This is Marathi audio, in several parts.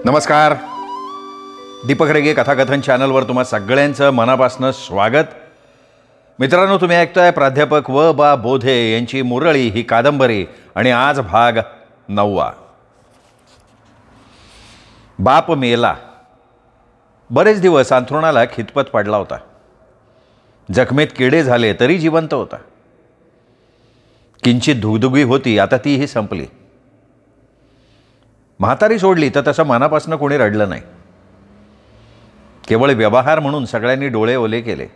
नमस्कार. दीपक रेगे कथाकथन चॅनलवर तुम्हा सगळ्यांचं मनापासून स्वागत. मित्रांनो, तुम्ही ऐकताय प्राध्यापक व बा बोधे यांची मुरळी ही कादंबरी आणि आज भाग 9. बाप मेला. बरेच दिवस अंथरुणाला खितपत पडला होता. जखमेत किडे झाले तरी जिवंत होता. किंचित धुगधुगी होती, आता तीही संपली. म्हातारी सोडली तर तसं मनापासून कोणी रडलं नाही. केवळ व्यवहार म्हणून सगळ्यांनी डोळे ओले केले.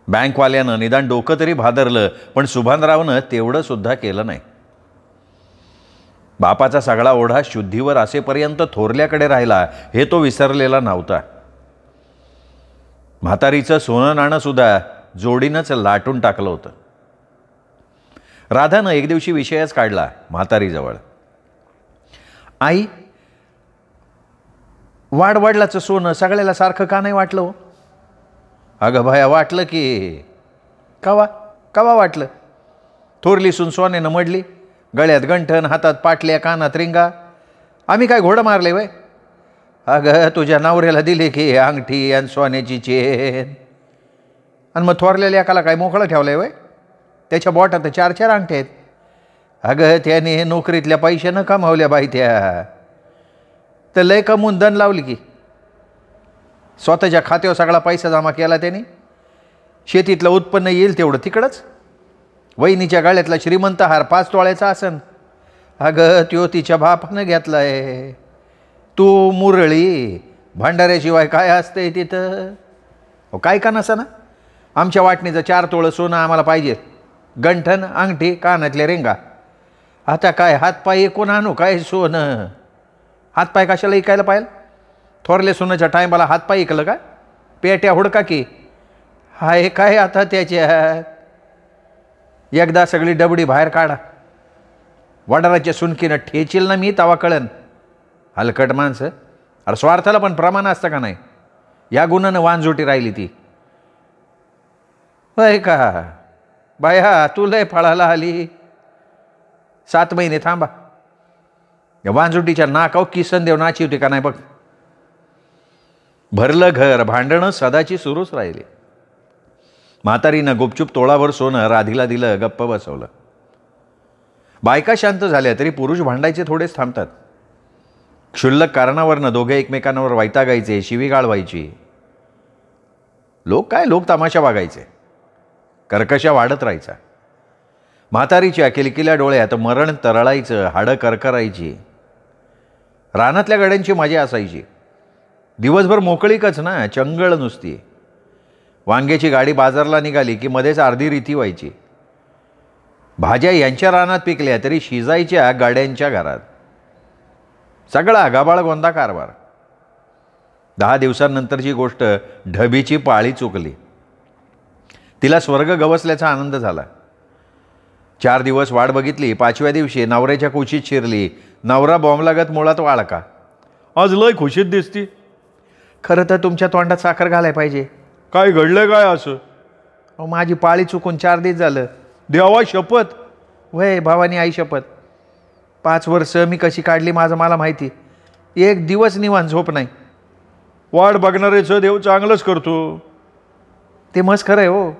बँकवाल्यानं निदान डोकं तरी भादरलं, पण सुभानरावनं तेवढं सुद्धा केलं नाही. बापाचा सगळा ओढा शुद्धीवर असेपर्यंत थोरल्याकडे राहिला हे तो विसरलेला नव्हता. म्हातारीचं सोनं नाणं सुद्धा जोडीनंच लाटून टाकलं होतं. राधानं एक दिवशी विषयच काढला म्हातारीजवळ. आई, वाडवडिलाचं सोनं सगळ्याला सारखं का नाही वाटलं हो? अगं भया, वाटलं की. कवा कवा वाटलं? थोरली सून सोन्यानं मडली, गळ्यात गंठण, हातात पाटल्या, कानात रिंगा. आम्ही काय घोडं मारले वय? अगं तुझ्या नवऱ्याला दिली की अंगठी आणि सोन्याची चेन, आणि मग थोरलेल्या एकाला काय मोकळं ठेवलंय वय? त्याच्या बोटात 4-4 अंगठ्या आहेत. अगं त्याने नोकरीतल्या पैशानं कमावल्या बाई, त्या तर लय कमवून दण लावली की. स्वतःच्या खात्यावर सगळा पैसा जमा केला त्याने. शेतीतलं उत्पन्न येईल तेवढं तिकडंच. वहिनीच्या गळ्यातला श्रीमंत हार 5 तोळ्याचा असन. अगं त्यो तिच्या बापानं घेतलाय. तू मुरळी, भांडाऱ्याशिवाय काय असतंय तिथं? काय का नसा ना. आमच्या वाटणीचं 4 तोळं सोनं आम्हाला पाहिजे. गंठन, अंगठी, कानातले रिंगा. आता काय हातपाय कोण आणू? काय सोनं हातपाय कशाला ऐकायला पाहिजे? थोरले सोनाच्या टायमाला हातपाय ऐकलं का? पेट्या हुडका की. हाय काय आता त्याच्यात? एकदा सगळी डबडी बाहेर काढा. वडाराच्या सुनकीनं ठेचील ना मी, तवा कळन. हलकट माणसं. अरे स्वार्थाला पण प्रमाण असतं का नाही? या गुणानं वांजोटी राहिली ती. होय का बाया, तू लय फळाला आली. 7 महिने थांबा. या वांजुटीच्या नाकाव किसन देव नाची होती का नाही बघ. भरलं घर, भांडणं सदाची सुरूच राहिली. म्हातारीनं गुपचूप तोळाभर सोनं राधीला दिलं, गप्प बसवलं. बायका शांत झाल्या तरी पुरुष भांडायचे थोडेच थांबतात. क्षुल्लक कारणावरनं दोघे एकमेकांवर वैतागायचे, शिवीगाळ व्हायची. लोक तमाशा बघायचे. कर्कशा वाढत राहायचा. म्हातारीच्या किलकिल्या डोळ्यात मरण तरळायचं, हाडं करकरायची. रानातल्या गड्यांची मजा असायची. दिवसभर मोकळीकच ना, चंगळ नुसती. वांग्याची गाडी बाजारला निघाली की मध्येच अर्धी रीती व्हायची. भाज्या यांच्या रानात पिकल्या तरी शिजायच्या गाड्यांच्या घरात. सगळा गबाळ गोंदा कारभार. 10 दिवसांनंतरची गोष्ट ढबीची पाळी चुकली. तिला स्वर्ग गवसल्याचा आनंद झाला. 4 दिवस वाट बघितली. 5व्या दिवशी नवऱ्याच्या कुशीत शिरली. नवरा बॉम्बलागत मुळात वाळका. आज लय खुशीत दिसती. खरं तर तुमच्या तोंडात साखर घालाय पाहिजे. काय घडलं काय असं? माझी पाळी चुकून 4 दिवस झालं. देवा शपथ. वय भावानी, आई शपथ. 5 वर्ष मी कशी काढली माझं मला माहिती. 1 दिवस निवांत झोप नाही. वाट बघणारेचं देव चांगलंच करतो. ते मस्त खरं आहे हो,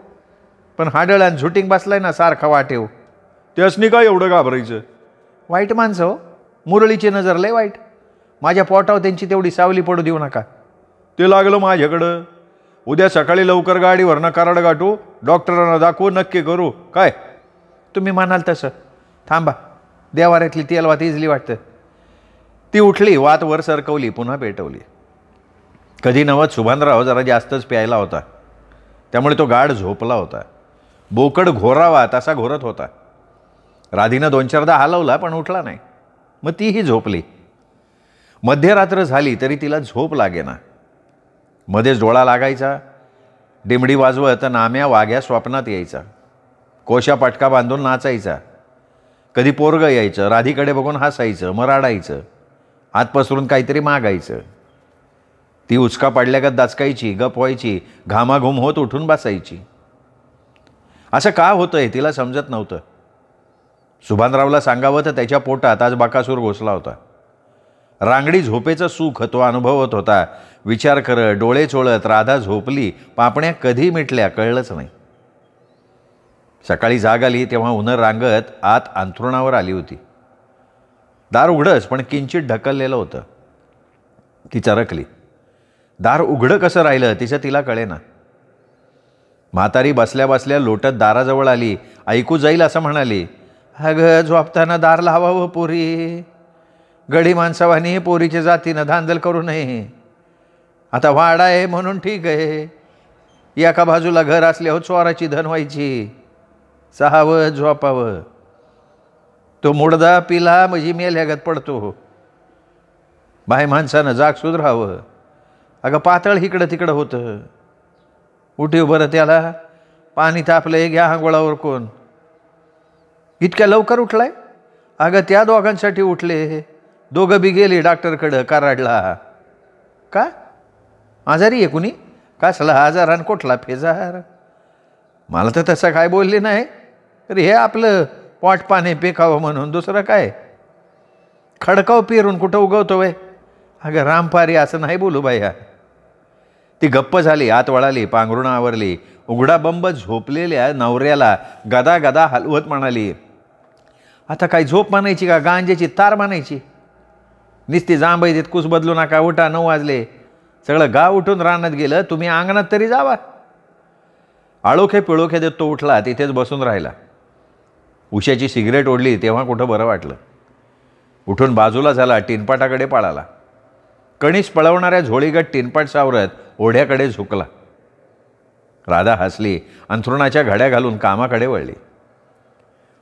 पण हाडळ आणि झुटिंग बसलाय ना सारखा वाटेव. त्यासनी काय एवढं घाबरायचं? वाईट माणसं हो. मुरळीची नजर लय वाईट. माझ्या पोटावर त्यांची तेवढी सावली पडू देऊ नका. ते लागलं माझ्याकडं. उद्या सकाळी लवकर गाडीवरनं कराड गाठू, डॉक्टरांना दाखवू, नक्की करू. काय तुम्ही म्हणाल तसं. थांबा, देवाऱ्यातली तेलवात इजली वाटतं. ती उठली, वात वर सरकवली, पुन्हा पेटवली. कधी नवत सुभानराव जरा जास्तच प्यायला होता, त्यामुळे तो गाढ झोपला होता. बोकड घोरावा तसा घोरत होता. राधीनं 2-4दा हलवला पण उठला नाही. मग तीही झोपली. मध्यरात्र झाली तरी तिला झोप लागेना. मध्येच डोळा लागायचा. डिमडी वाजवत नाम्या वाघ्या स्वप्नात यायचा. कोशा पटका बांधून नाचायचा. कधी पोरगं यायचं, राधीकडे बघून हसायचं, मग रडायचं. हात पसरून काहीतरी मागायचं. ती उचका पडल्यागत दाचकायची, गप व्हायची, घामाघूम होत उठून बसायची. असं का होतंय तिला समजत नव्हतं. सुभानरावला सांगावं तर त्याच्या पोटात आज बकासूर घोसला होता. रांगडी झोपेचं सुख तो अनुभवत होता. विचार करत, डोळे चोळत राधा झोपली. पापण्या कधी मिटल्या कळलंच नाही. सकाळी जाग आली तेव्हा उन्हं रांगत आत अंथरुणावर आली होती. दार उघडंच पण किंचित ढकललेलं होतं. ती चरकली. दार उघडं कसं राहिलं तिचं तिला कळेना. म्हातारी बसल्या बसल्या लोटत दाराजवळ आली. ऐकू जाईल असं म्हणाली, अगं झोपताना दार लावावं पोरी. गडी माणसावानी पोरीच्या जातीनं धांदल करू नये. आता वाडा आहे म्हणून ठीक आहे. एका बाजूला घर असल्यावर चोराची धन व्हायची. सहावं झोपावं. तो मुडदा पिला म्हणजे मेल्यागत पडतो. बाय माणसानं जाग सुधरावं. अगं पातळ इकडं तिकडं होतं. उठीव बरं त्याला. पाणी तापलंय, घ्या आंघोळावर कोण. इतक्या लवकर उठलाय? अगं त्या दोघांसाठी उठले. दोघं बी गेले डॉक्टरकडं कराडला. का आजारी आहे कुणी? कसला आजार आणि कुठला फेजार? मला तर तसं काय बोलले नाही. तर हे आपलं पोट पाणी पेकावं म्हणून, दुसरं काय. खडकाव पेरून कुठं उगवतो वय? अगं रामपारी असं नाही बोलू बाया. ती गप्प झाली. आत वळाली, पांघरुणं आवरली. उघडा बंब झोपलेल्या नवऱ्याला गदा गदा हलवत म्हणाली, आता काय झोप मानायची का गांजेची तार मानायची? निस्ती जांभई देत कुस बदलू नका. उठा, 9 वाजले. सगळं गाव उठून रानात गेलं, तुम्ही अंगणात तरी जावा. आळोखे पिळोखे देत तो उठला. तिथेच बसून राहिला. उशाची सिगरेट ओढली तेव्हा कुठं बरं वाटलं. उठून बाजूला झाला. टिनपाटाकडे पळाला. कणीस पळवणाऱ्या झोळीगट टिनपाट सावरत ओढ्याकडे झुकला. राधा हसली. अंथरुणाच्या घड्या घालून कामाकडे वळली.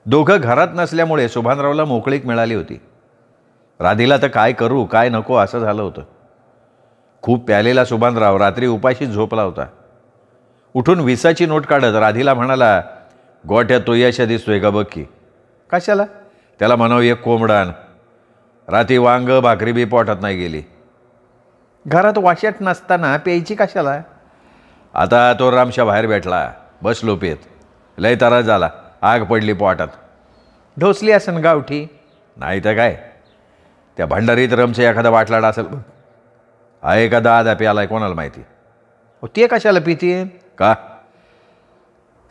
दोघं घरात नसल्यामुळे सुभानरावला मोकळीक मिळाली होती. राधीला तर काय करू काय नको असं झालं होतं. खूप प्यालेला सुभानराव रात्री उपाशीच झोपला होता. उठून 20ची नोट काढत राधीला म्हणाला, गोठ्यात तो यशा दिसतोय का बघ की. कशाला? त्याला म्हणावं एक कोंबडान. रात्री वांग भाकरी बी पोटात नाही गेली. घरात वाश्यात नसताना प्यायची कशाला? आता तो रामशा बाहेर भेटला. बसलो पेत. लय त्रास झाला. आग पडली पोटात. ढोसली असन गावठी. नाही तर काय. त्या भंडारीत रमचा एखादा वाटलाडा असेल बघ. हा एखादा आधा प्यालाय कोणाला माहिती. ते कशाला पितीन का?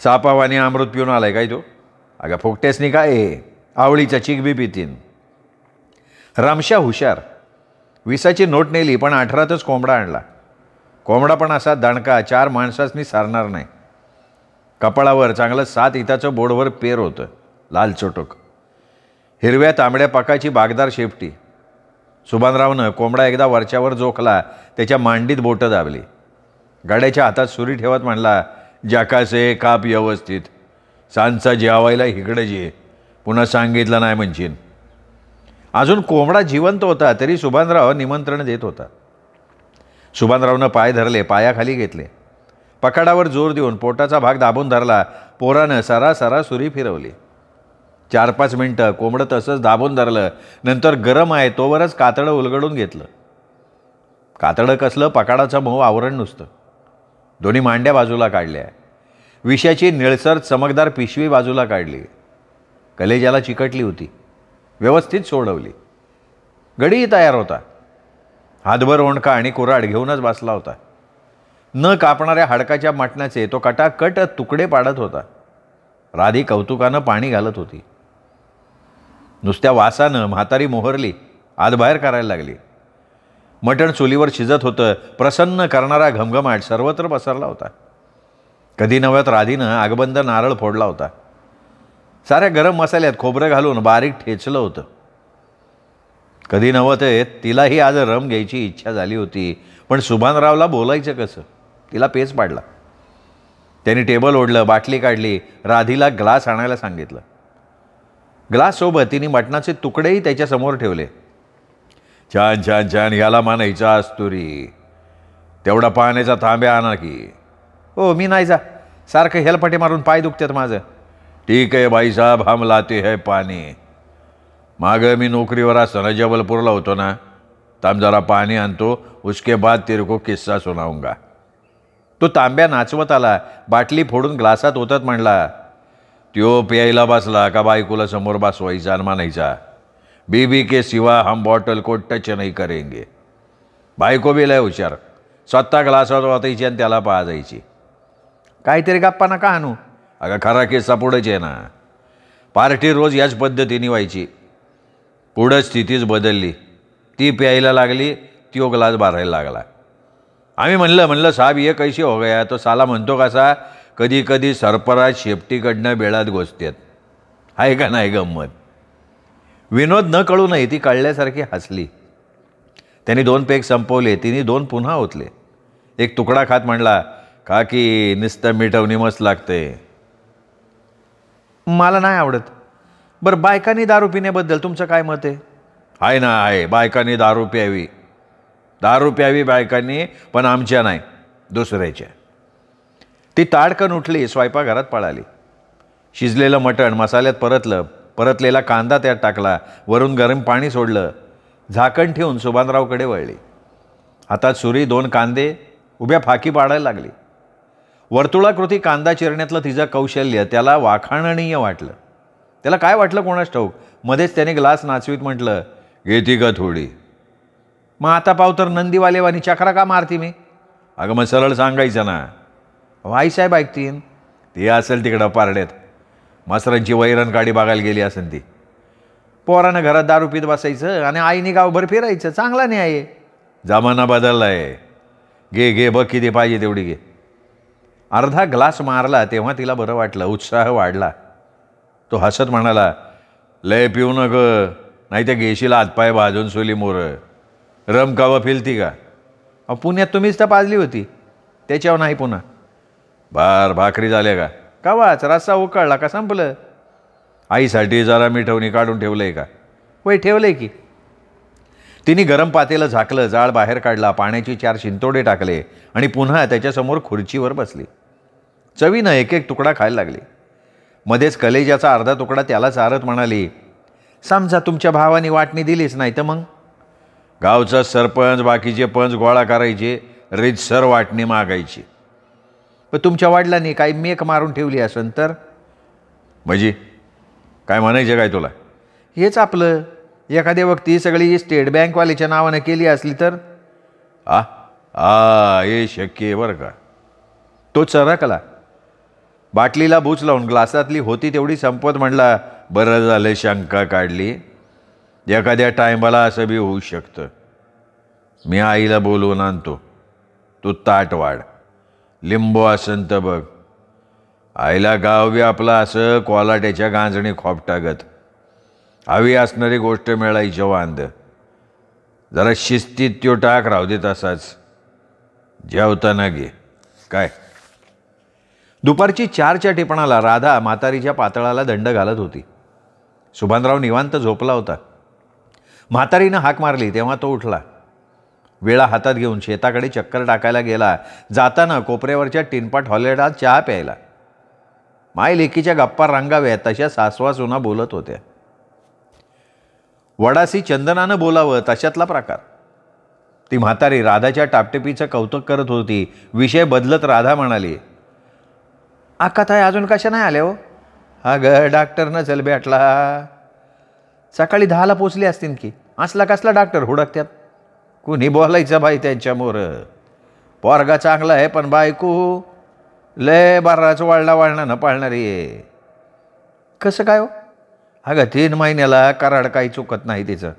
सापावानी अमृत पिऊन आलाय काय तो? अगं फुकटेसनी काय आवळीचा चिक बी पितीन. रामशा हुशार. 20ची नोट नेली पण 18तच कोंबडा आणला. कोंबडा पण असा दणका 4 माणसांनी सारणार नाही. कपाळावर चांगलं 7 इताचं बोर्डवर पेर होतं. लाल चोटोक. हिरव्या तांबड्या पाकाची बागदार शेपटी. सुभानरावनं कोंबडा एकदा वरच्यावर जोखला. त्याच्या मांडीत बोटं दाबली. गाड्याच्या हातात सुरी ठेवत म्हणला, जाकासे काप व्यवस्थित. सांजचा जेवायला इकडे जे. पुन्हा सांगितलं नाही म्हणशीन. अजून कोंबडा जिवंत होता तरी सुभानराव निमंत्रण देत होता. सुभानरावनं पाय धरले. पायाखाली घेतले. पकाडावर जोर देऊन पोटाचा भाग दाबून धरला. पोरानं सरासरा सुरी फिरवली. 4-5 मिनटं कोंबडं तसंच दाबून धरलं. नंतर गरम आहे तोवरच कातडं उलगडून घेतलं. कातडं कसलं? पकाडाचं मऊ आवरण नुसतं. दोन्ही मांड्या बाजूला काढल्या. विषाची निळसर चमकदार पिशवी बाजूला काढली. कलेजाला चिकटली होती. व्यवस्थित सोडवली. गडी तयार होता. हातभर ओंडका आणि कुऱ्हाड घेऊनच बसला होता. न कापणाऱ्या हाडकाच्या मटणाचे तो कटाकट तुकडे पाडत होता. राधी कौतुकानं पाणी घालत होती. नुसत्या वासानं म्हातारी मोहरली. आतबाहेर करायला लागली. मटण चुलीवर शिजत होतं. प्रसन्न करणारा घमघमाट सर्वत्र पसरला होता. कधी नव्यात राधीनं आगबंद नारळ फोडला होता. साऱ्या गरम मसाल्यात खोबरं घालून बारीक ठेचलं होतं. कधी नव्हते तिलाही आज रम घ्यायची इच्छा झाली होती. पण सुभानरावला बोलायचं कसं? तिला पेच पाडला. त्यांनी टेबल ओढलं. बाटली काढली. राधीला ग्लास आणायला सांगितलं. ग्लाससोबत तिने मटणाचे तुकडेही त्याच्यासमोर ठेवले. छान छान छान याला मानायचा अस्तुरी. तेवढा पाण्याचा तांब्या आणा की. हो मी नाही जा. सारखं हेलपटे मारून पाय दुखतात माझं. ठीक आहे भाईसाहेब हम लाते है पाणी. मागं मी नोकरीवर असताना जबलपूरला होतो ना. तब जरा पाणी आणतो. उसके बाद तेरे को किस्सा सुनाऊंगा. तो तांब्या नाचवत आला. बाटली फोडून ग्लासात ओतत म्हणला, त्यो प्यायला बसला का बायकोला समोर बसवायचा आणि म्हणायचा, बीबी के सिवा हम बॉटल को टच नाही करेंगे. बायको बी लय हुशार, स्वतः ग्लासावर वाचायची आणि त्याला पाजायची. काहीतरी गप्पा नका आणू. अगं खरा केसा पुढंच आहे ना. पार्टी रोज याच पद्धतीने व्हायची. पुढं स्थितीच बदलली. ती प्यायला लागली, तो ग्लास भरायला लागला. आम्ही म्हणलं साहब ये कैसे हो गया. तो साला म्हणतो कसा, कधी कधी सरपराज शेपटीकडनं बेळात घोसतेत. आहे का नाही गंमत. विनोद न कळू नये ती कळल्यासारखी हसली. त्यांनी 2 पेग संपवले. तिने 2 पुन्हा ओतले. एक तुकडा खात म्हणला, का की नुसतं मिठवणी मस्त लागते. मला नाही आवडत. बरं बायकांनी दारू पिण्याबद्दल तुमचं काय मत आहे. आहे ना, आहे. बायकांनी दारू प्यावी बायकांनी, पण आमच्या नाही, दुसऱ्याच्या. ती ताडकन उठली, स्वयंपाकघरात पळाली. शिजलेलं मटण मसाल्यात परतलेला कांदा त्यात टाकला, वरून गरम पाणी सोडलं. झाकण ठेवून सुभानरावकडे वळली. हातात सुरी, 2 कांदे, उभ्या फाकी पाडायला लागली. वर्तुळाकृती कांदा चिरण्यातलं तिचं कौशल्य त्याला वाखाणणीय वाटलं. त्याला काय वाटलं कोणास ठाऊक. मध्येच त्याने ग्लास नाचवीत म्हटलं, घेती का थोडी. मग आता पाव तर नंदीवालेवानी चक्रा का मारती मी. अगं मग सरळ सांगायचं ना. आईसाहेब ऐकतीन. ती असेल तिकडं पारड्यात, मसरांची वैरण काडी बघायला गेली असेल ती. पोरानं घरात दारू पीत बसायचं आणि आईने गावभर फिरायचं. चांगला नाही आहे. जमाना बदलला आहे. घे बघ किती पाहिजे तेवढी घे. अर्धा ग्लास मारला तेव्हा तिला बरं वाटलं. उत्साह वाढला. तो हसत म्हणाला, लय पिऊ नक, नाही तर घेशील हातपाय भाजून सोली मोरं. रम कावा फिलती का. पुण्यात तुम्हीच तर पाजली होती, त्याच्यावर नाही पुन्हा. भाकरी झाल्या का. कवाच रस्सा उकळला का संपलं. आईसाठी जरा मिठवणी काढून ठेवलंय का. होय ठेवलंय की. तिने गरम पातेलं झाकलं, जाळ बाहेर काढला, पाण्याची 4 शिंतोडे टाकले आणि पुन्हा त्याच्यासमोर खुर्चीवर बसली. चवीनं एक तुकडा खायला लागली. मध्येच कलेजाचा अर्धा तुकडा त्याला चारत म्हणाली, समजा तुमच्या भावाने वाटणी दिलीच नाही तर मग. गावचा सरपंच बाकीचे पंच गोळा करायचे, रीतसर वाटणी मागायची. पण तुमच्या वडिलांनी काही मेक मारून ठेवली असेल तर. म्हणजे काय म्हणायचं काय तुला. हेच आपलं एखाद्या व्यक्ती सगळी स्टेट बँकवाल्याच्या नावानं केली असली तर. हे शक्य आहे बरं का. तो चरकला. बाटलीला बूच लावून ग्लासातली होती तेवढी संपवत म्हणला, बरं झालं शंका काढली. एखाद्या टायमाला असं बी होऊ शकतं. मी आईला बोलवून आणतो, तू ताट वाढ. लिंबू असन तर बघ. आईला गाव बी आपला असं कोलाट्याच्या गांजणी खोपटागत. हवी असणारी गोष्ट मिळायची वांद. जरा शिस्तीत त्यो टाक राहू दे तसाच. जेवताना घे. काय. दुपारची 4च्या टिपणाला राधा म्हातारीच्या पातळाला दंड घालत होती. सुभानराव निवांत झोपला होता. म्हातारीनं हाक मारली तेव्हा तो उठला. वेळा हातात घेऊन शेताकडे चक्कर टाकायला गेला. जाताना कोपऱ्यावरच्या टिनपाट हॉलेडात चहा प्यायला. माय लेकीच्या गप्पा रंगाव्या तशा सासवा सुना बोलत होत्या. वडासी चंदनानं बोलावं तशातला प्रकार. ती म्हातारी राधाच्या टापटिपीचं कौतुक करत होती. विषय बदलत राधा म्हणाली, आकाताई अजून कशा नाही आल्या हो. अगं डॉक्टरनं चल भेटला. सकाळी 10ला पोचली असतील की. असला कसला डॉक्टर हुडकत्यात. कुणी बोलायचं बाई त्यांच्यामोर. पोरगा चांगला आहे पण बायको लय बाराच वळणानं पाळणारी आहे. कसं काय हो. अगं 3 महिन्याला कराड काही चुकत नाही तिचं.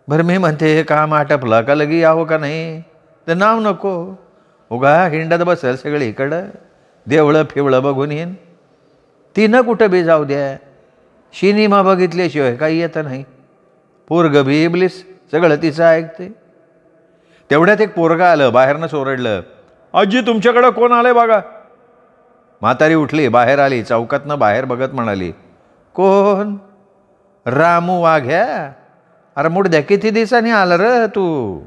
बरं मी म्हणते काम आटपलं का लगी यावं का नाही. तर नाव नको. उगा हिंडत बसेल सगळीकडं. देवळं फिवळं बघून येईन. तिनं कुठं बी जाऊ द्या. सिनेमा बघितल्याशिवाय काही येतं नाही. पोरगं बी इबलीस सगळं तिचं ऐकते. तेवढ्यात एक पोरगा आलं. बाहेरनं सोरडलं, आजी तुमच्याकडं कोण आलंय बघा. म्हातारी उठली, बाहेर आली. चौकातनं बाहेर बघत म्हणाली, कोण. रामू वाघ्या. अरे मुडद्या किती दिवसांनी आलं र तू.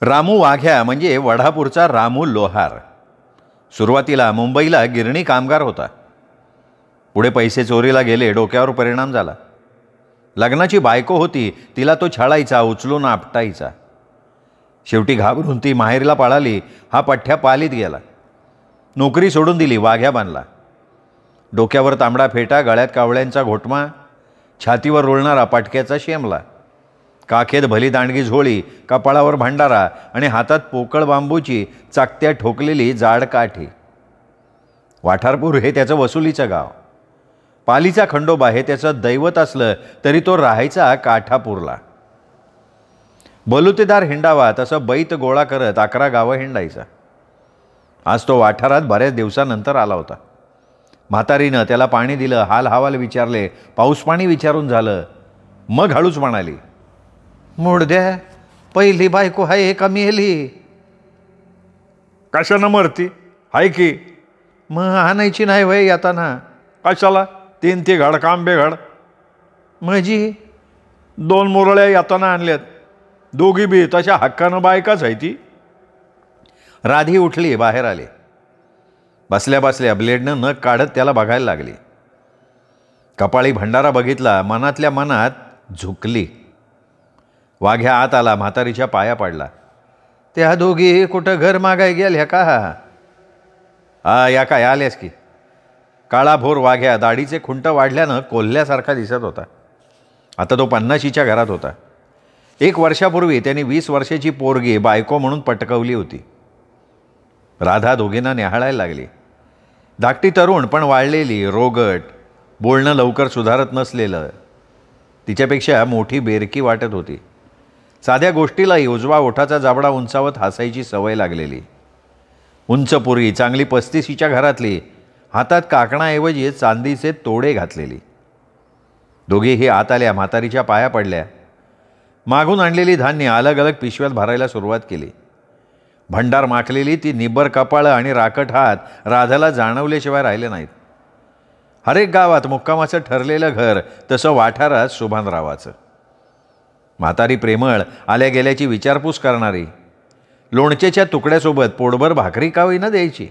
रामू वाघ्या म्हणजे वढापूरचा रामू लोहार. सुरुवातीला मुंबईला गिरणी कामगार होता. पुढे पैसे चोरीला गेले. डोक्यावर परिणाम झाला. लग्नाची बायको होती. तिला तो छळायचा, उचलून आपटायचा. शेवटी घाबरून ती माहेरला पळाली. हा पठ्ठ्या पालीत गेला. नोकरी सोडून दिली. वाघ्या बांधला. डोक्यावर तांबडा फेटा, गळ्यात कावळ्यांचा घोटमा. छातीवर रोळणारा पाटक्याचा शेमला, काखेत भली दांडगी झोळी, कपाळावर भंडारा आणि हातात पोकळ बांबूची चाकत्या ठोकलेली जाड काठी. वाठारपूर हे त्याचं वसुलीचं गाव. पालीचा खंडोबा हे त्याचं दैवत असलं तरी तो राहायचा काठापूरला. बलुतेदार हिंडावा तसं बैत गोळा करत 11 गावं हिंडायचा. आज तो वाठारात बऱ्याच दिवसानंतर आला होता. म्हातारीनं त्याला पाणी दिलं, हाल हवाल विचारले, पाऊस पाणी विचारून झालं. मग हळूच म्हणाली, मुडद्या, पहिली बायको हाय का मेली? कशानं मरती? हाय की. मग आणायची नाही वय येताना? कशाला? 3 तिघड काम बेघड. म्हणजे 2 मुरळ्या येताना आणल्यात. दोघी बी तशा हक्कानं बायकाच आहे ती. राधी उठली, बाहेर आली. बसल्या बसल्या ब्लेडनं नख काढत त्याला बघायला लागली. कपाळी भंडारा बघितला, मनातल्या मनात झुकली. वाघ्या आत आला, म्हातारीच्या पाया पडला. त्या दोघी कुठं घर मागाय गेल्या का? या काय आल्यास की. काळा भोर वाघ्या दाढीचे खुंट वाढल्यानं कोल्ह्यासारखा दिसत होता. आता तो 50शीच्या घरात होता. 1 वर्षापूर्वी त्यांनी 20 वर्षाची पोरगी बायको म्हणून पटकवली होती. राधा दोघींना न्याहाळायला लागली. धाकटी तरुण पण वाळलेली, रोगट, बोलणं लवकर सुधारत नसलेलं. तिच्यापेक्षा मोठी बेरकी वाटत होती. साध्या गोष्टीलाही उजवा ओठाचा जाबडा उंचावत हसायची सवय लागलेली. उंच पोरगी, चांगली 35शीच्या घरातली, हातात काकणाऐवजी चांदीचे तोडे घातलेली. दोघीही आत आल्या, म्हातारीच्या पाया पडल्या. मागून आणलेली धान्य अलग अलग पिशव्यात भरायला सुरुवात केली. भंडार माखलेली ती निब्बर कपाळं आणि राकट हात राधाला जाणवल्याशिवाय राहिले नाहीत. हरेक गावात मुक्कामाचं ठरलेलं घर तसं वाठारात सुभानरावाचं. म्हातारी प्रेमळ, आल्या गेल्याची विचारपूस करणारी, लोणचेच्या तुकड्यासोबत पोटभर भाकरी का होईना द्यायची.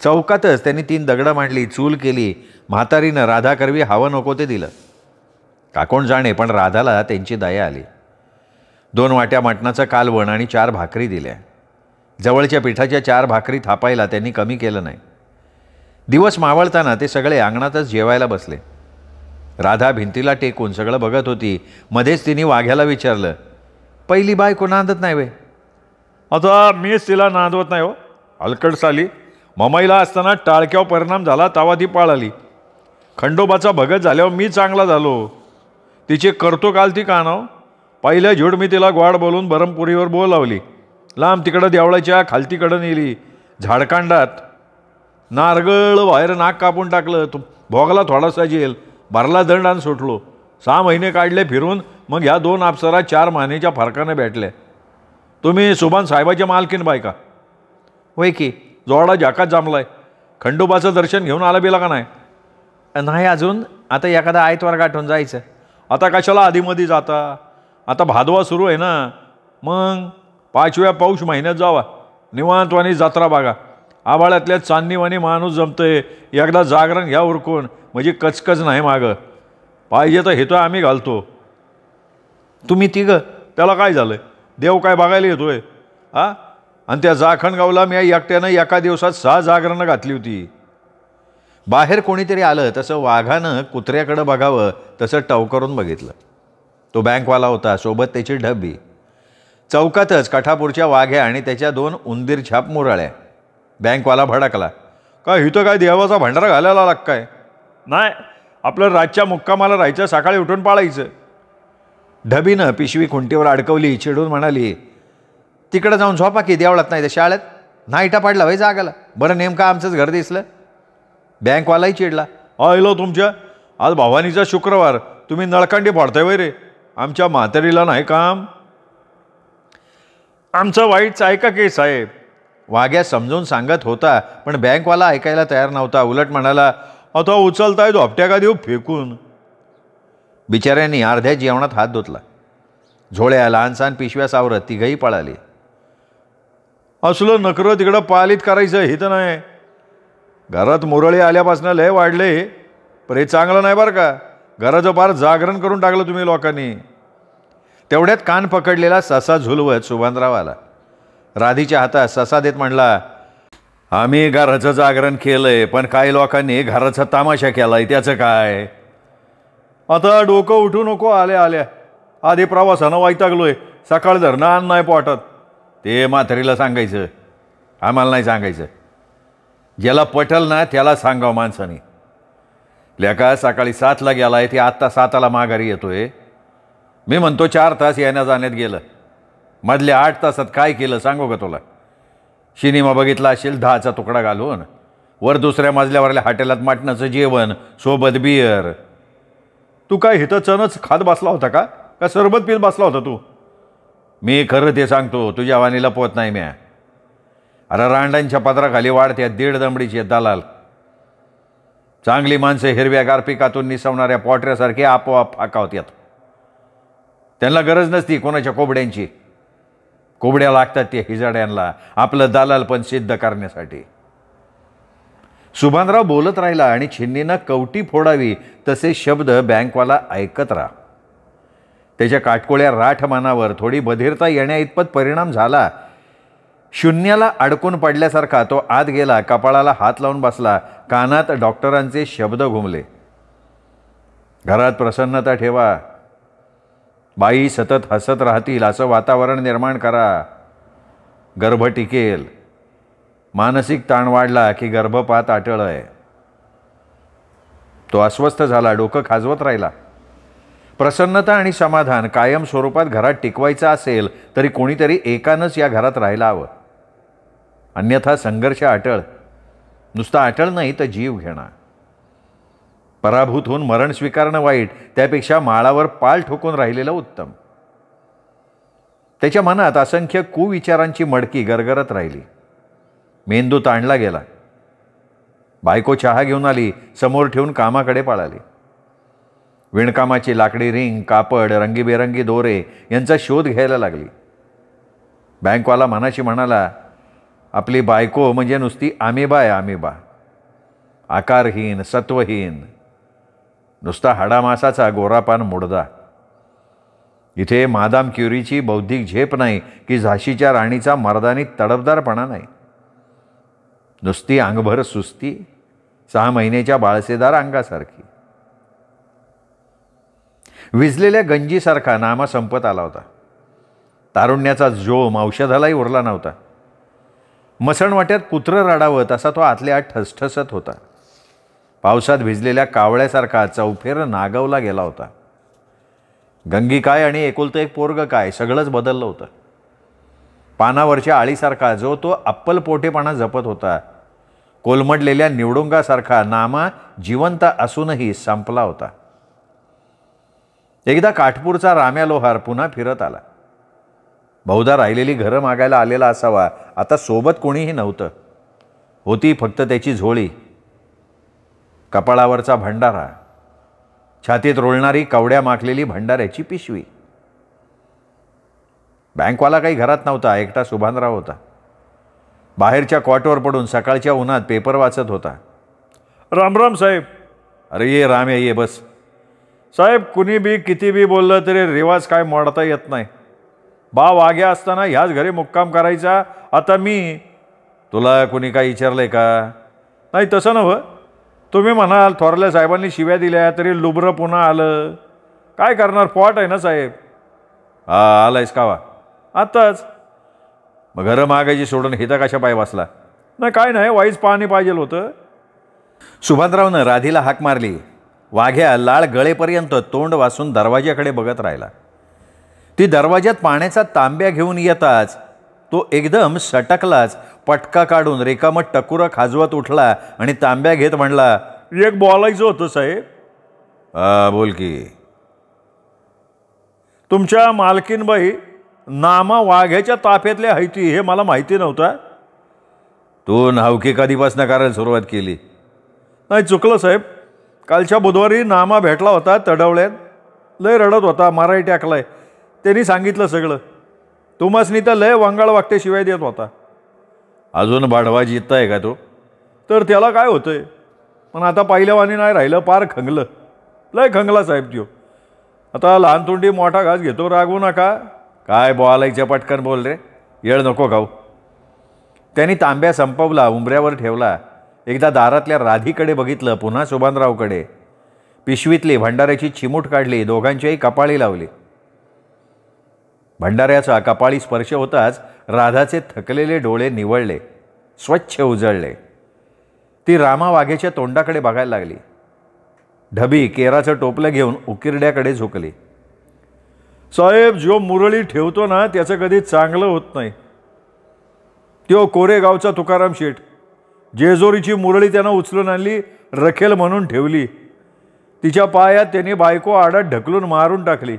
चौकातच त्यांनी 3 दगडं मांडली, चूल केली. म्हातारीनं राधाकरवी हवं नको ते दिलं. का कोण जाणे, पण राधाला त्यांची दया आली. 2 वाट्या मटणाचं कालवण आणि 4 भाकरी दिल्या. जवळच्या पिठाच्या 4 भाकरी थापायला त्यांनी कमी केलं नाही. दिवस मावळताना ते सगळे अंगणातच जेवायला बसले. राधा भिंतीला टेकून सगळं बघत होती. मध्येच तिने वाघ्याला विचारलं, पहिली बायको नांदत नाही वे? आता मीच तिला नांदवत नाही हो. हलकट साली. ममाईला असताना टाळक्यावर परिणाम झाला, तवा ती पाळाली. खंडोबाचा भगत झाल्यावर मी चांगला झालो. तिचे करतो काल ती कानाव. पहिल्या झूड मी तिला ग्वाड बोलून बरमपुरीवर बोलावली. लांब तिकडं देवळाच्या खालतीकडं नेली. झाडकांडात नारगळ बाहेर नाक कापून टाकलं. तो भोगला थोडासा जेल, भरला दंड आणि सुटलो. 6 महिने काढले फिरून. मग ह्या 2 अप्सरा 4 महिन्याच्या फरकाने भेटल्या. तुम्ही सुभान साहेबाच्या मालकीन बायका? होय की. जोडा झाकात जमलाय. खंडोबाचं दर्शन घेऊन आला बिला का नाही? नाही अजून. आता एखादा आयतवार गाठून जायचं. आता कशाला आधीमध्ये जाता? आता भादवा सुरू आहे ना. मग 5व्या पौष महिन्यात जावा. निवांतवानी जत्रा बघा. आभाळातल्या चांदणीवानी माणूस जमतंय. एकदा जागरण घ्या उरकून, म्हणजे कचकच नाही मागं. पाहिजे तर हेतो आम्ही घालतो. तुम्ही तिघं? त्याला काय झालं? देव काय बघायला येतोय? आणि त्या जाखणगावला मी एकट्यानं एका दिवसात 6 जागरणं घातली होती. बाहेर कोणीतरी आलं तसं वाघानं कुत्र्याकडं बघावं तसं टवकरून बघितलं. तो बँकवाला होता, सोबत त्याची ढबी. चौकातच काठापूरच्या वाघ्या आणि त्याच्या 2 उंदीर छाप मुरळ्या. बँकवाला भडकला, काय इथं काय देवाचा भंडारा घालायला लाग काय? नाही, आपलं रातच्या मुक्कामाला राहायचं, सकाळी उठून पाळायचं. ढबीनं पिशवी खुंटीवर अडकवली. चिडून म्हणाली, तिकडं जाऊन झोपा की, देवळात नाही तर शाळेत. नाईटा पाडला वय जागाला. बरं नेमकं आमचंच घर दिसलं. बँकवालाही चिडला, आयलो तुमच्या. आज भवानीचा शुक्रवार, तुम्ही नळकांडी फोडताय वय रे? आमच्या म्हातारीला नाही काम. आमचं वाईटच ऐका की साहेब. वाघ्या समजून सांगत होता, पण बँकवाला ऐकायला तयार नव्हता. उलट म्हणाला, आता उचलताय झोपट्या का देऊ फेकून. बिचाऱ्यांनी अर्ध्या जेवणात हात धुतला. झोळ्या लहानसहान पिशव्या सावरत तिघही पळाली. असलं नकरं तिकडं पालीत करायचं हे तर नाही. घरात मुरळी आल्यापासून लय वाढले, पण हे चांगलं नाही बरं का. घराचं फार जागरण करून टाकलं तुम्ही लोकांनी. तेवढ्यात कान पकडलेला ससा झुलवत सुभानराव आला. राधीच्या हातात ससा देत म्हणला, आम्ही घराचं जागरण केलंय, पण काही लोकांनी घराचा तमाशा केलाय, त्याचं काय? आता डोकं उठू नको आल्या आल्या. आधी प्रवासानं वैतागलोय. सकाळ धरणं अन्न नाही पोटात. ते म्हातारीला सांगायचं, आम्हाला नाही सांगायचं. ज्याला पटल ना त्याला सांगावं माणसाने. लेका सकाळी 7ला गेलाय, ते आत्ता 7ला माघारी येतोय. मी म्हणतो 4 तास येण्या जाण्यात गेलं. मधल्या 8 तासात काय केलं सांगू का तुला? सिनेमा बघितला असेल 10चा तुकडा घालून. वर दुसऱ्या मजल्यावरल्या हॉटेलात मटणाचं जेवण, सोबत बियर. तू काय हिथं चणच खात बसला होता का सरबत पीत बसला होता तू? मी खरं ते सांगतो, तुझ्या वाणीला पोत नाही म्या. अरे रांडांच्या पदराखाली वाढत्या 1.5 दमडीचे दलाल. चांगली माणसं हिरव्यागार पिकातून निसवणाऱ्या पोटऱ्यासारखी आपोआप फाकावत्यात. त्यांना गरज नसती कोणाच्या कोबड्यांची. कोबड्या लागतात ते हिजाड्यांना आपलं दलाल पण सिद्ध करण्यासाठी. सुभानराव बोलत राहिला आणि छिन्नीनं कवटी फोडावी तसे शब्द बँकवाला ऐकत राहा. त्याच्या काटकोळ्या राठमानावर थोडी बधिरता येण्या इतपत परिणाम झाला. शून्याला अडकून पडल्यासारखा तो आत गेला, कपाळाला हात लावून बसला. कानात डॉक्टरांचे शब्द घुमले. घरात प्रसन्नता ठेवा. बाई सतत हसत राहतील असं वातावरण निर्माण करा. गर्भ टिकेल. मानसिक ताण वाढला की गर्भपात अटळ आहे. तो अस्वस्थ झाला, डोकं खाजवत राहिला. प्रसन्नता आणि समाधान कायम स्वरूपात घरात टिकवायचं असेल तरी कोणीतरी एकानंच या घरात राहायला हवं. अन्यथा संघर्ष अटळ. नुसता अटळ नाही तर जीव घेणार. पराभूत होऊन मरण स्वीकारणं वाईट, त्यापेक्षा माळावर पाल ठोकून राहिलेलं उत्तम. त्याच्या मनात असंख्य कुविचारांची मडकी गरगरत राहिली. मेंदू ताणला गेला. बायको चहा घेऊन आली, समोर ठेवून कामाकडे पळाली. विणकामाची लाकडी रिंग, कापड, रंगीबेरंगी दोरे यांचा शोध घ्यायला लागली. बँकवाला मनाशी म्हणाला, आपली बायको म्हणजे नुसती आमेबा आहे, आमेबा. आकारहीन, सत्वहीन, नुसता हाडामासाचा गोरापान मुडदा. इथे मादाम क्युरीची बौद्धिक झेप नाही की झाशीच्या राणीचा मर्दानी तडफदारपणा नाही. नुसती अंगभर सुस्ती, 6 महिन्याच्या बाळसेदार अंगासारखी. विजलेल्या गंजीसारखा नामा संपत आला होता. तारुण्याचा जोम औषधालाही उरला नव्हता. मसणवाट्यात कुत्रं रडावं तसा तो आतल्या आत ठसठसत होता. पावसात भिजलेल्या कावळ्यासारखा चौफेर नागवला गेला होता. गंगी काय आणि एकुलतं एक पोरग काय, सगळंच बदललं होतं. पानावरच्या आळीसारखा जो तो अप्पलपोटेपणा जपत होता, कोलमडलेल्या निवडुंगासारखा नामा जिवंत असूनही संपला होता. एकदा काठपूरचा राम्या लोहार पुन्हा फिरत आला. बहुधा राहिलेली घरं मागायला आलेला असावा. आता सोबत कोणीही नव्हतं. होती फक्त त्याची झोळी, कपाळावरचा भंडारा, छातीत रोळणारी कवड्या माखलेली भंडाऱ्याची पिशवी. बँकवाला काही घरात नव्हता. एकटा सुभानराव होता. बाहेरच्या कॉटवर पडून सकाळच्या उन्हात पेपर वाचत होता. रामराम साहेब. अरे ये राम्या, ये बस. साहेब, कुणी बी किती बी बोललं तरी रिवाज काय मोडता येत नाही. बा वाग्या असताना ह्याच घरी मुक्काम करायचा. आता मी. तुला कुणी काही विचारलंय का? नाही, तसं नव्हं. तुम्ही म्हणाल थोरल्या साहेबांनी शिव्या दिल्या तरी लुबरं पुन्हा आलं. काय करणार, पॉट आहे ना साहेब. हा, आलायस कावा? आत्ताच. मग घरं मागायची सोडून हिथं कशा पाय बसला? नाही, काय नाही, वाईच पाणी पाहिजे होतं. सुभानरावनं राधीला हाक मारली. वाघ्या लाळ गळेपर्यंत तोंड वासून दरवाज्याकडे बघत राहिला. ती दरवाज्यात पाण्याचा तांब्या घेऊन येताच तो एकदम सटकलाच. पटका काढून रिकामं टकुरं खाजवत उठला आणि तांब्या घेत म्हणला, एक बोलायचं होतं साहेब. बोल की. तुमच्या मालकीनबाई नामा वाघ्याच्या ताफ्यातल्या हायती हे मला माहिती नव्हतं. तू नावकी कधीपासून करायला सुरुवात केली? नाही, चुकलं साहेब. कालच्या बुधवारी नामा भेटला होता तडवळ्यात. लय रडत होता, माराई टाकलाय. त्यांनी सांगितलं सगळं. तुम्हासनी तर लय वंगाळ वागते शिवाय देत होता. अजून बाढवा जितताय का तो? तर त्याला काय होतंय, पण आता पहिल्यावानी नाही राहिलं. पार खंगलं, लय खंगला साहेब त्यो. आता लहान तोंडी मोठा घास घेतो, रागवू नका. काय बोलायचं, पटकन बोल रे, येळ नको खाऊ. त्यांनी तांब्या संपवला, उंबऱ्यावर ठेवला. एकदा दारातल्या राधीकडे बघितलं, पुन्हा सुभानरावकडे. पिशवीतली भंडाऱ्याची चिमूट काढली, दोघांच्याही कपाळी लावली. भंडाऱ्याचा कपाळी स्पर्श होताच राधाचे थकलेले डोळे निवळले, स्वच्छ उजळले. ती रामा वाघेच्या तोंडाकडे बघायला लागली. ढबी केराचं टोपलं घेऊन उकिरड्याकडे झुकली. साहेब, जो मुरळी ठेवतो ना त्याचं कधी चांगलं होत नाही. त्यो कोरेगावचा तुकाराम शेठ, जेजोरीची मुरळी त्यानं उचलून आणली, रखेल म्हणून ठेवली. तिच्या पायात त्याने बायको आडात ढकलून मारून टाकली.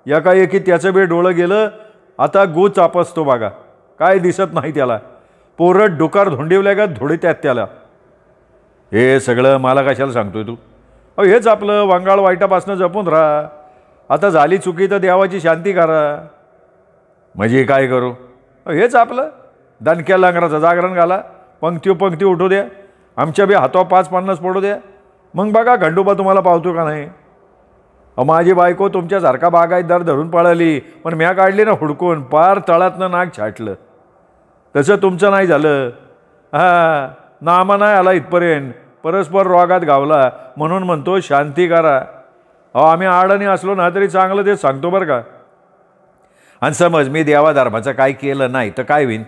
एकाएकी त्याचं बे डोळं गेलं. आता गो चापसतो बघा, काय दिसत नाही त्याला. पोरट डुकार धोंडिवल्या का धुडीत्यात त्याला. हे सगळं मला कशाला सांगतोय तू? हेच आपलं वंगाळ वाईटापासनं जपून राहा. आता झाली चुकी तर देवाची शांती करा. म्हणजे काय करू? हेच आपलं दणक्या लांगराचं जागरण घाला, पंक्ती उठू द्या, आमच्या बी हातावर 5-50 पडू द्या. मग बघा खंडोबा तुम्हाला पावतो का नाही. माझी बायको तुमच्यासारखा बागायतदार धरून पळाली, पण म्या काढली ना हुडकून, पार तळातनं नाक छाटलं. तसं तुमचं नाही झालं. हां, नामा नाही आला इथपर्यंत, परस्पर रोगात गावला. म्हणून म्हणतो शांती करा. आम्ही आडणी असलो ना तरी चांगलं ते सांगतो बरं का. आणि समज मी देवाधर्माचं काय केलं नाही तर काय होईन?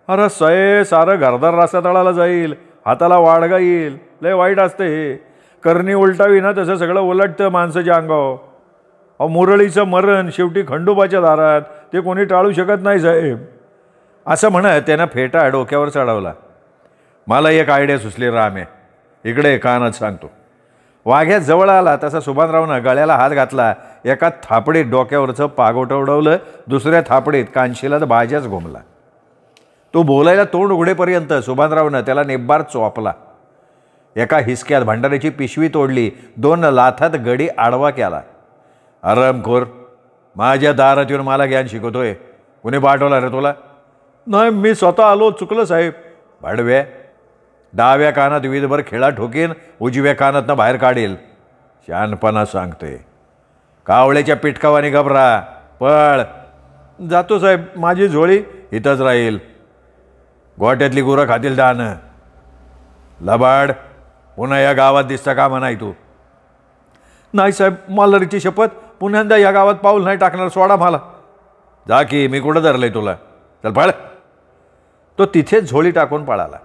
अरे सारं घरदार रास्ता तळाला जाईल, हाताला वाडगा येईल. लय वाईट असतं हे. करणी उलटावी ना तसं सगळं उलटतं माणसाच्या अंगावर. मुरळीचं मरण शेवटी खंडोबाच्या दारात, ते कोणी टाळू शकत नाही साहेब. असं म्हणत त्यानं फेटा डोक्यावर चढवला. मला एक आयडिया सुचली रामे, इकडे कानात सांगतो. वाघ्यात जवळ आला तसा सुभानरावनं गळ्याला हात घातला. एका थापडीत डोक्यावरचं पागोटं उडवलं, दुसऱ्या थापडीत कानशिलात बाजाच घुमला. तो बोलायला तोंड उघडेपर्यंत सुभानरावनं त्याला निब्बार चोपला. एका हिसक्यात भंडाऱ्याची पिशवी तोडली, 2 लाथात गडी आडवा केला. आरामखोर, माझ्या दारात येऊन मला ज्ञान शिकवतोय. कुणी पाठवला रे तुला? नाही, मी स्वतः आलो. चुकलं साहेब. भाडव्या, डाव्या कानात विधभर खिळा ठोकीन, उजव्या कानातनं बाहेर काढील. शहाणपणा सांगतोय. कावळ्याच्या पिटकावाने घबरा, पळ. जातो साहेब, माझी झोळी इथंच राहील. गोट्यातली गुरं खातील दान. लबाड, पुन्हा या गावात दिसता का म्हणाय तू? नाही साहेब, मल्हारीची शपथ, पुन्हा या गावात पाऊल नाही टाकणार. सोडा मला. जा की, मी कुठं धरलंय तुला? चल पळ. तो तिथेच झोळी टाकून पळाला.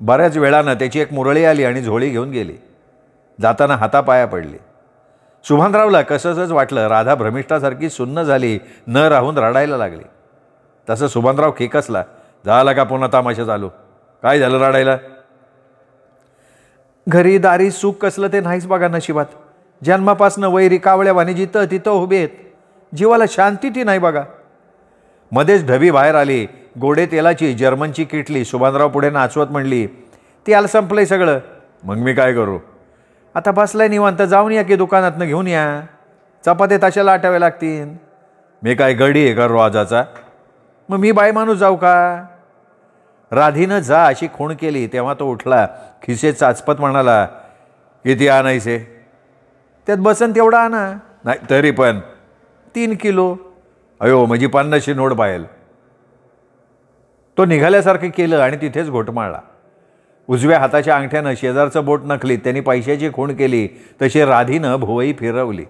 बऱ्याच वेळानं त्याची एक मुरळी आली आणि झोळी घेऊन गेली. जाताना हातापाया पडली. सुभानरावला कसंच वाटलं. राधा भ्रमिष्ठासारखी सुन्न झाली, न राहून रडायला लागली. तसं सुभानराव खेकसला. झाला का पुन्हा तमाशा चालू? काय झालं रडायला? घरी दारी सुख कसलं ते नाहीच बघा नशिबात. जन्मापासनं वैरी कावळ्यावानी जिथं तिथं उभे आहेत. जीवाला शांती ती नाही बघा. मध्येच ढबी बाहेर आली. गोडे तेलाची जर्मनची किटली सुभानराव पुढे नाचवत म्हणली, त्याला संपलंय सगळं. मग मी काय करू? आता बसलाय निवांत, जाऊन या की दुकानातनं घेऊन या. चपात्या तशाला आटाव्या लागतील. मी काय गडी आहे का रोजाचा? मग मी बाई माणूस जाऊ का? राधीनं जा अशी खूण केली तेव्हा तो उठला. खिसे चाचपत म्हणाला, किती आणायचे? त्यात बसन तेवढा आणा. नाही तरी पण 3 किलो. अयो, म्हणजे 50ची नोट पाहेल. तो निघाल्यासारखं केलं आणि तिथेच घोटमाळला. उजव्या हाताच्या अंगठ्यानं शेजारचं बोट नखलीत त्यांनी पैशाची खूण केली. तशी राधीनं भुवई फिरवली.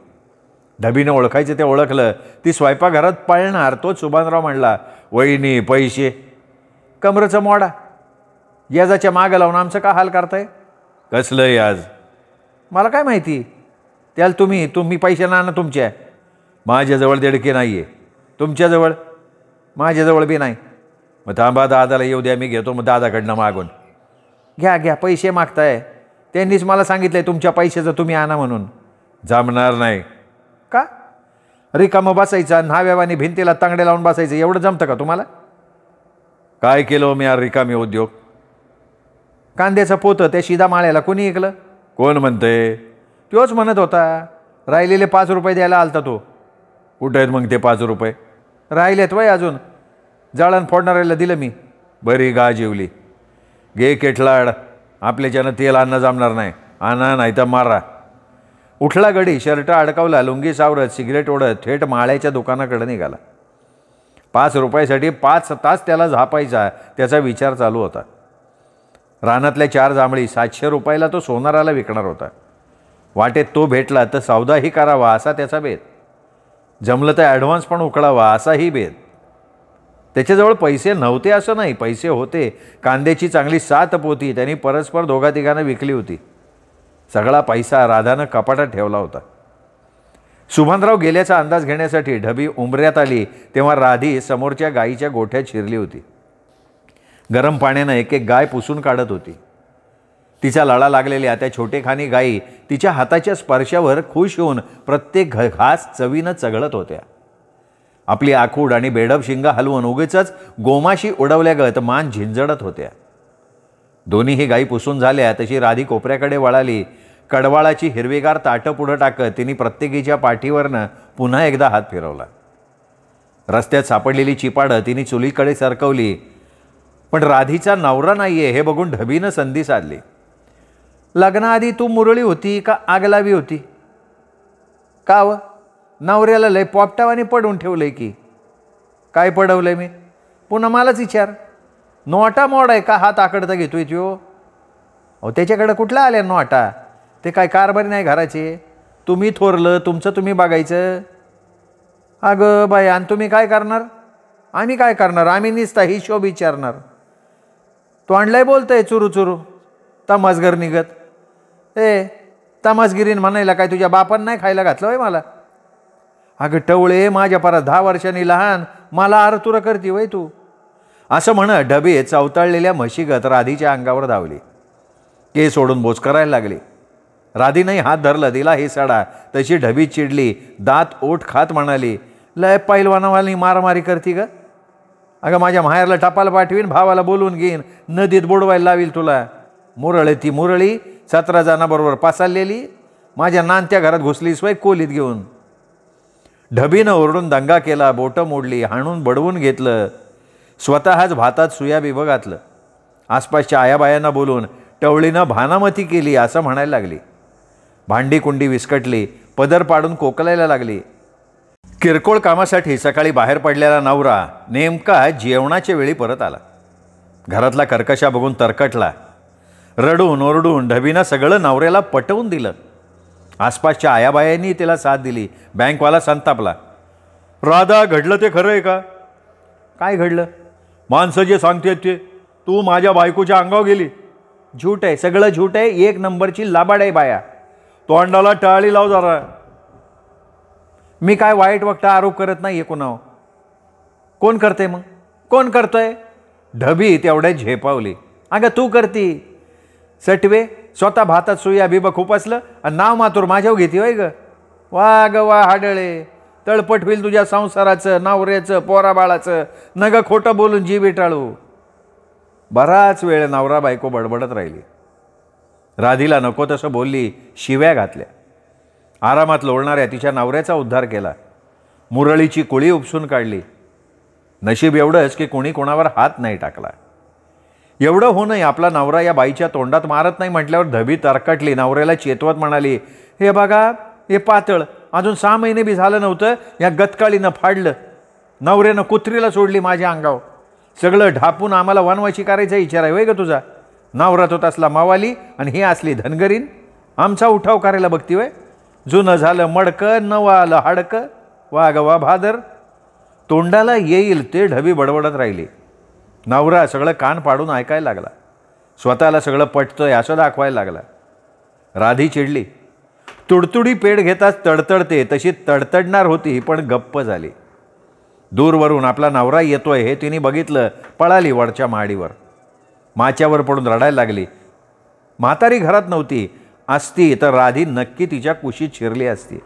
ढबीनं ओळखायचं ते ओळखलं. ती स्वयंपाकघरात पळणार. तोच सुभानराव म्हणला, वहिनी पैसे? कमरचं मोडा. याजाच्या मागं लावून आमचं का हाल करताय? कसलं याज? मला काय माहिती. त्याला तुम्ही पैसे ना तुमच्या. माझ्याजवळ देडके नाही आहे. तुमच्याजवळ? माझ्याजवळ बी नाही. मग थांबा, दादाला येऊ द्या, मी घेतो. मग दादाकडनं मागून घ्या. पैसे मागताय. त्यांनीच मला सांगितलंय तुमच्या पैशाचं तुम्ही आणा म्हणून. जमणार नाही. का? रिकामं बसायचं, न्हाव्यावानी भिंतीला तांगडे लावून बसायचं, एवढं जमतं का तुम्हाला? काय केलं मी यार रिकामी उद्योग? कांद्याचं पोतं त्या शिदा माळ्याला कोणी ऐकलं? कोण म्हणतंय? तोच म्हणत होता. राहिलेले 5 रुपये द्यायला आलता तो. कुठे आहेत मग ते 5 रुपये? राहिलेत वय अजून. जाळण फोडणाऱ्याला दिलं मी. बरी गा जेवली. घे केटलाड, आपल्याच्यानं तेल आणणं जमणार नाही. आणा नाही तर मारा. उठला गडी, शर्ट अडकावला, लुंगी सावरत, सिगरेट ओढत थेट माळ्याच्या दुकानाकडे निघाला. 5 रुपयासाठी 5 तास त्याला झापायचा त्याचा विचार चालू होता. रानातल्या 4 जांभळी 700 रुपयाला तो सोनाराला विकणार होता. वाटेत तो भेटला तर सौदाही करावा असा त्याचा बेत. जमलं तर ॲडव्हान्स पण उकळावा असाही बेत. त्याच्याजवळ पैसे नव्हते असं नाही, पैसे होते. कांद्याची चांगली 7 पोती त्यांनी परस्पर दोघा तिघांना विकली होती. सगळा पैसा राधानं कपाटात ठेवला होता. सुभानराव गेल्याचा अंदाज घेण्यासाठी ढबी उंबऱ्यात आली तेव्हा राधी समोरच्या गाईच्या गोठ्यात शिरली होती. गरम पाण्यानं एक एक गाय पुसून काढत होती. तिचा लळा लागलेल्या त्या छोटेखानी गायी तिच्या हाताच्या स्पर्शावर खुश होऊन प्रत्येक घास चवीनं चघळत होत्या. आपली आखूड आणि बेडब शिंगा हलवून उगीचच गोमाशी उडवल्यागत मान झिंजडत होत्या. दोन्हीही गायी पुसून झाल्या तशी राधी कोपऱ्याकडे वळाली. कडवाळाची हिरवीगार ताटं पुढं टाकत तिने प्रत्येकीच्या पाठीवरनं पुन्हा एकदा हात फिरवला. रस्त्यात सापडलेली चिपाडं तिने चुलीकडे सरकवली. पण राधीचा नवरा नाहीये हे बघून ढबीनं संधी साधली. लग्नाआधी तू मुरळी होती का आगलावी होती? का व नवऱ्याला लय पोपटावाने पडवून ठेवलंय की काय? पडवलंय मी? पुन्हा मलाच विचार. नोटा मोड आहे का हात आकडता घेतोय त्यो? अहो त्याच्याकडे कुठला आल्या नोटा? ते काय कारभारी नाही घराचे. तुम्ही थोरलं तुमचं तुम्ही बघायचं. अगं बाई, आणि तुम्ही काय करणार? आम्ही काय करणार? आम्ही निसता हिशोब विचारणार. तो आणलाय बोलतंय चुरू चुरू तमासगर निघत. तमासगिरीन म्हणायला काय तुझ्या बापान नाही खायला घातलं होय मला? अगं टवळे, माझ्या परत 10 वर्षांनी लहान, मला आरतुरा करती वय तू? असं म्हणत ढबे चवताळलेल्या म्हशीगत राधीच्या अंगावर धावली. के सोडून बोच करायला लागली. राधीनंही हात धरलं, दिला हे सडा. तशी ढबी चिडली, दात ओठ खात म्हणाली, लय पैलवानावाली मारामारी करती ग. अगं माझ्या माहेरला टपाल पाठवीन, भावाला बोलवून घेईन, नदीत बुडवायला लावील तुला. मुरळ ती मुरळी 17 जणांबरोबर पासाललेली, माझ्या नानत्या घरात घुसली स्वय कोलीत घेऊन. ढबीनं ओरडून दंगा केला, बोटं मोडली, हाणून बडवून घेतलं. स्वतःच भातात सुया बिबं घातलं. आसपासच्या आयाबायांना बोलून टवळीनं भानामती केली असं म्हणायला लागली. भांडी कुंडी विस्कटली, पदर पाडून कोकलायला लागली. किरकोळ कामासाठी सकाळी बाहेर पडलेला नवरा नेमका जेवणाच्या वेळी परत आला. घरातला कर्कशा बघून तरकटला. रडून ओरडून ढबीनं सगळं नवऱ्याला पटवून दिलं. आसपासच्या आयाबायांनी तिला साथ दिली. बँकवाला संतापला, राधा घडलं ते खरं आहे का? काय घडलं? माणसं जे सांगतेत ते. तू माझ्या बायकोच्या अंगावर गेली. झूट आहे, सगळं झूट आहे. 1 नंबरची लाबाड आहे बाया. तोंडाला टाळी लाव जरा. मी काय वाईट वक्ता आरोप करत नाही कोणावर. कोण करते मग? कोण करतोय? ढबी तेवढ्या झेपावली. अगं तू करती. सटवे स्वतः भातात सुया बिबं खुपसलं आणि नाव मातूर माझ्यावर घेते होय ग. वा ग वा हाडळे, तळपट होईल तुझ्या संसाराचं, नवऱ्याचं, पोराबाळाचं. नग खोटं बोलून जीव विटाळू. बराच वेळ नवरा बायको बडबडत राहिली. राधीला नको तसं बोलली, शिव्या घातल्या. आरामात लोळणाऱ्या तिच्या नवऱ्याचा उद्धार केला. मुरळीची कुळी उपसून काढली. नशीब एवढंच की कोणी कोणावर हात नाही टाकला. एवढं होऊनही आपला नवरा या बाईच्या तोंडात मारत नाही म्हटल्यावर ढबी तरकटली. नवऱ्याला चेतवत म्हणाली, हे बघा हे पातळ, अजून 6 महिने बी झालं नव्हतं या गतकाळीनं फाडलं. नवऱ्यानं कुत्रीला सोडली माझ्या अंगावर. सगळं ढापून आम्हाला वनवाशी करायचा विचार आहे वय ग तुझा? नवरा तो तसला मावाली आणि ही असली धनगरीन. आमचा उठाव करायला बघती वय? जुनं झालं मडकं, नवं आलं हाडकं. वा ग वा भादर. तोंडाला येईल ते ढबी बडबडत राहिली. नवरा सगळं कान पाडून ऐकायला लागला. स्वतःला सगळं पटतंय असं दाखवायला लागला. राधी चिडली. तुडतुडी पेड घेताच तडतडते तशी तडतडणार होती, पण गप्प झाली. दूरवरून आपला नवरा येतोय हे तिने बघितलं. पळाली वरच्या माडीवर. माच्यावर पडून रडायला लागली. म्हातारी घरात नव्हती. असती तर राधी नक्की तिच्या कुशीत शिरली असती.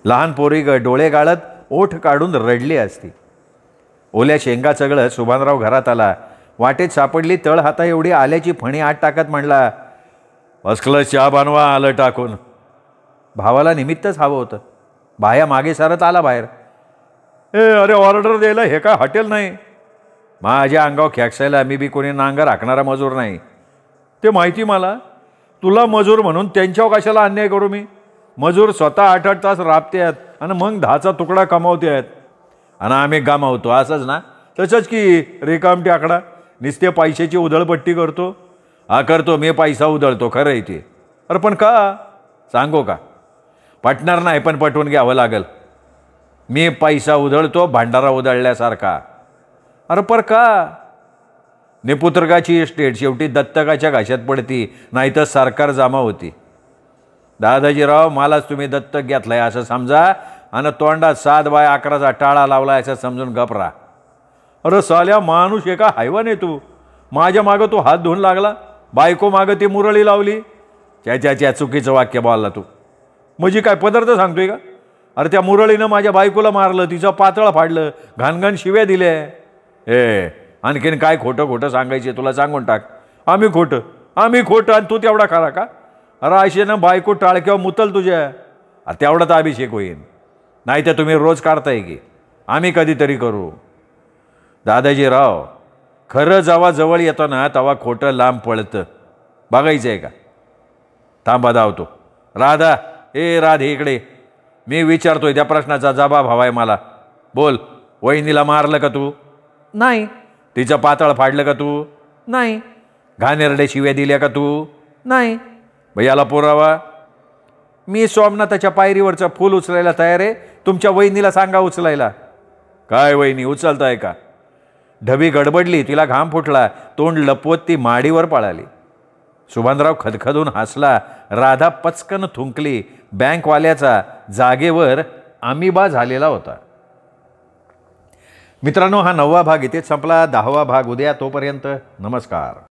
लहान पोरी डोळे गाळत ओठ काढून रडली असती. ओल्या शेंगा चगळत सुभानराव घरात आला. वाटेत सापडली तळ हाता एवढी आल्याची फणी आत टाकत म्हणला, असलं चहा बनवा आलं टाकून. भावाला निमित्तच हवं होतं. बाया मागे सारत आला बाहेर. अरे ऑर्डर द्यायला हे काय हॉटेल नाही. माझ्या अंगावर खेकसायला मी बी कोणी नांगर हाकणारा मजूर नाही. ते माहिती मला. तुला मजूर म्हणून त्यांच्यावर कशाला अन्याय करू मी? मजूर स्वतः 8-8 तास राबतात आणि मग 10चा तुकडा कमावते आहेत आणि आम्ही गमावतो असंच ना? तसंच की रेकामटी आकडा. नुसते पैशाची उधळपट्टी करतो. हा करतो मी, पैसा उधळतो, खरं आहे ते. अरे पण का? सांगू का? पटणार नाही, पण पटवून घ्यावं लागेल. मी पैसा उधळतो भांडारा उधळल्यासारखा. अरे पर का? निपुत्रकाची इस्टेट शेवटी दत्तकाच्या घाशात पडती, नाही तर सरकार जमा होती. दादाजीराव, मलाच तुम्ही दत्तक घेतलाय असं समजा आणि तोंडात 7/11चा टाळा लावला असं समजून गप राहा. अरे साल्या, माणूस एका हैवान आहे तू. माझ्या मागं तू हात धुवून लागला, बायको मागं ती मुरळी लावली. त्याच्या चुकीचं वाक्य बोलला तू. म्हणजे काय पदार्थ सांगतोय का? अरे त्या मुरळीनं माझ्या बायकोला मारलं, तिचं पातळ फाडलं, घाणघाण शिव्या दिल्या. आणखीन काय खोटं खोटं सांगायचे तुला सांगून टाक. आम्ही खोटं आणि तू तेवढा खरा का? अरे आशेनं बायको टाळक्यावर मुतल तुझ्या. तेवढा तर अभिषेक होईल. नाही तर तुम्ही रोज काढताय की आम्ही कधीतरी करू. दादाजीराव, खरं जेव्हा जवळ येतं ना तेव्हा खोटं लांब पळतं. बघायचं आहे का? थांबा धावतो. राधा, राधे इकडे. मी विचारतोय त्या प्रश्नाचा जबाब हवाय मला. बोल, वहिनीला मारलं का तू? नाही. तिचं पातळ फाडलं का तू? नाही. घाणेरडे शिव्या दिल्या का तू? नाही. याला पुरावा? मी सोमनाथाच्या पायरीवरचं फूल उचलायला तयार आहे. तुमच्या वहिनीला सांगा उचलायला. काय वहिनी उचलताय का? ढबी गडबडली, तिला घाम फुटला, तोंड लपवत ती माडीवर पळाली. सुभानराव खदखदून हसला. राधा पचकन थुंकली. बँकवाल्याचा जागेवर अमिबा झालेला होता. मित्रांनो, हा 9वा भाग इथेच संपला. 10वा भाग उद्या. तोपर्यंत नमस्कार.